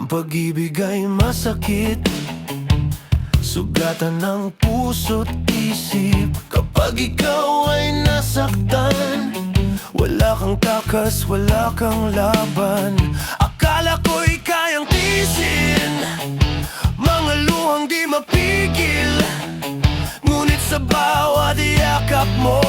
Ang pag-ibig ay masakit, sugatan ng puso't isip. Kapag ikaw ay nasaktan, wala kang takas, wala kang laban. Akala ko'y kayang tiisin mga luhang di mapigil, ngunit sa bawat yakap mo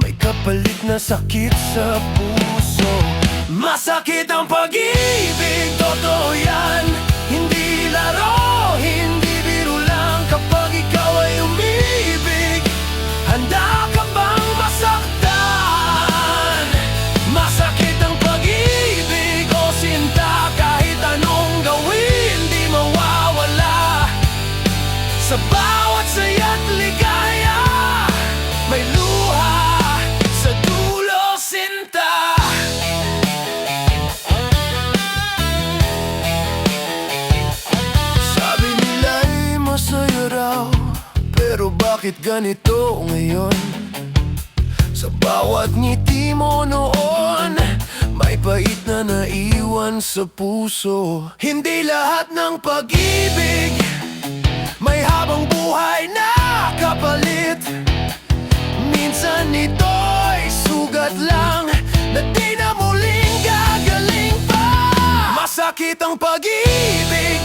may kapalit na sakit sa puso. Masakit ang pag-ibig, totoo yan. Hindi laro, hindi biro lang. Kapag ikaw ay umibig, handa ka bang masaktan? Masakit ang pag-ibig o sinta, kahit anong gawin di mawawala. Sa bawat saya't ligaya may luha sa dulo, sinta. Sabi nila'y masaya raw, pero bakit ganito ngayon? Sa bawat ngiti mo noon may pait na naiwan sa puso. Hindi lahat ng pag-ibig may habang buhay na kapalit. Minsan ito'y sugat lang na di na muling gagaling pa. Masakit ang pag-ibig,